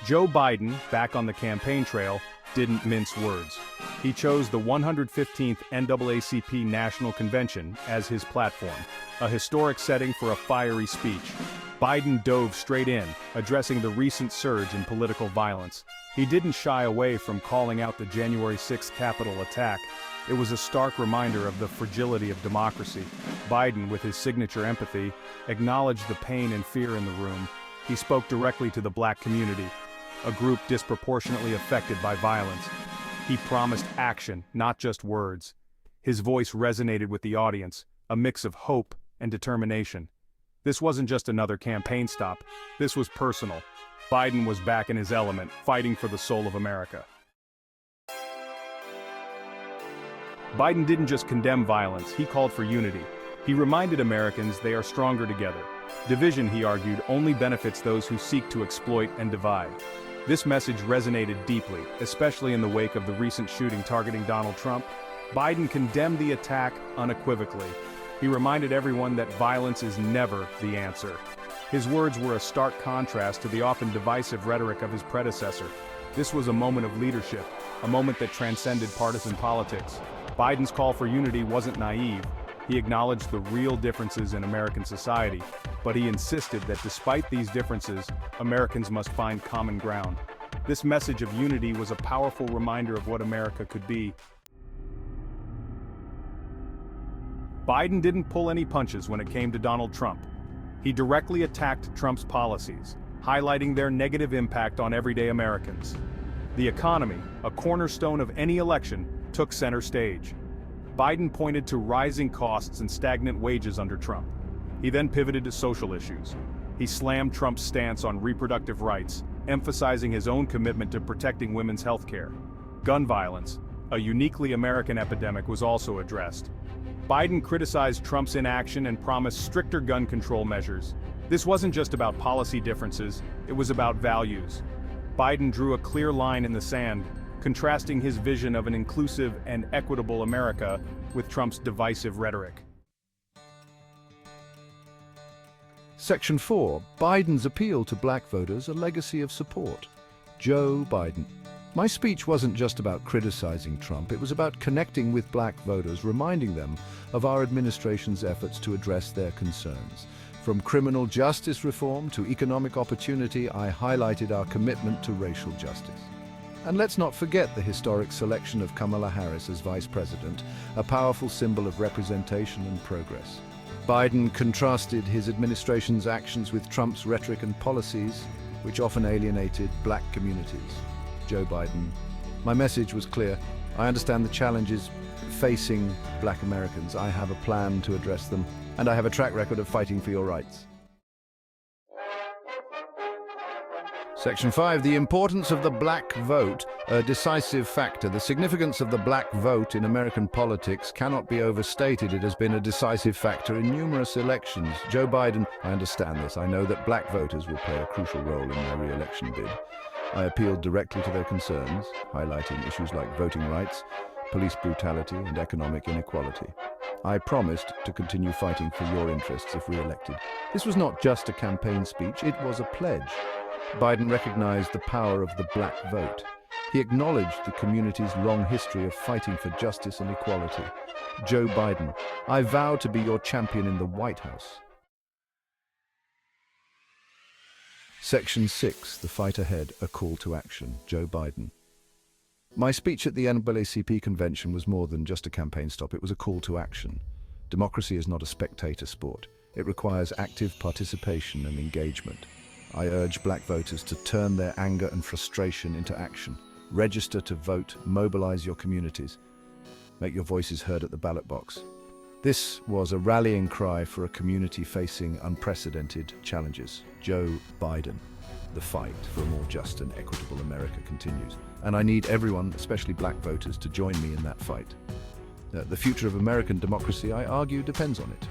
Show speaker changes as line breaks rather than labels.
Joe Biden, back on the campaign trail, didn't mince words. He chose the 115th NAACP National Convention as his platform, a historic setting for a fiery speech. Biden dove straight in, addressing the recent surge in political violence. He didn't shy away from calling out the January 6th Capitol attack. It was a stark reminder of the fragility of democracy. Biden, with his signature empathy, acknowledged the pain and fear in the room. He spoke directly to the Black community, a group disproportionately affected by violence. He promised action, not just words. His voice resonated with the audience, a mix of hope and determination. This wasn't just another campaign stop. This was personal. Biden was back in his element, fighting for the soul of America. Biden didn't just condemn violence, he called for unity. He reminded Americans they are stronger together. Division, he argued, only benefits those who seek to exploit and divide. This message resonated deeply, especially in the wake of the recent shooting targeting Donald Trump. Biden condemned the attack unequivocally. He reminded everyone that violence is never the answer. His words were a stark contrast to the often divisive rhetoric of his predecessor. This was a moment of leadership, a moment that transcended partisan politics. Biden's call for unity wasn't naive. He acknowledged the real differences in American society, but he insisted that despite these differences, Americans must find common ground. This message of unity was a powerful reminder of what America could be. Biden didn't pull any punches when it came to Donald Trump. He directly attacked Trump's policies, highlighting their negative impact on everyday Americans. The economy, a cornerstone of any election, took center stage. Biden pointed to rising costs and stagnant wages under Trump. He then pivoted to social issues. He slammed Trump's stance on reproductive rights, emphasizing his own commitment to protecting women's health care. Gun violence, a uniquely American epidemic, was also addressed. Biden criticized Trump's inaction and promised stricter gun control measures. This wasn't just about policy differences, it was about values. Biden drew a clear line in the sand, contrasting his vision of an inclusive and equitable America with Trump's divisive rhetoric.
Section 4. Biden's appeal to black voters, a legacy of support. Joe Biden. My speech wasn't just about criticizing Trump, it was about connecting with black voters, reminding them of our administration's efforts to address their concerns. From criminal justice reform to economic opportunity, I highlighted our commitment to racial justice. And let's not forget the historic selection of Kamala Harris as vice president, a powerful symbol of representation and progress. Biden contrasted his administration's actions with Trump's rhetoric and policies, which often alienated black communities. Joe Biden. My message was clear. I understand the challenges facing black Americans. I have a plan to address them, and I have a track record of fighting for your rights. Section 5. The importance of the black vote, a decisive factor. The significance of the black vote in American politics cannot be overstated. It has been a decisive factor in numerous elections. Joe Biden, I understand this. I know that black voters will play a crucial role in my re-election bid. I appealed directly to their concerns, highlighting issues like voting rights, police brutality, and economic inequality. I promised to continue fighting for your interests if re-elected. This was not just a campaign speech, it was a pledge. Biden recognized the power of the black vote. He acknowledged the community's long history of fighting for justice and equality. Joe Biden, I vow to be your champion in the White House. Section 6, the fight ahead, a call to action. Joe Biden. My speech at the NAACP convention was more than just a campaign stop, it was a call to action. Democracy is not a spectator sport. It requires active participation and engagement. I urge black voters to turn their anger and frustration into action. Register to vote, mobilize your communities. Make your voices heard at the ballot box. This was a rallying cry for a community facing unprecedented challenges. Joe Biden. The fight for a more just and equitable America continues. And I need everyone, especially black voters, to join me in that fight. The future of American democracy, I argue, depends on it.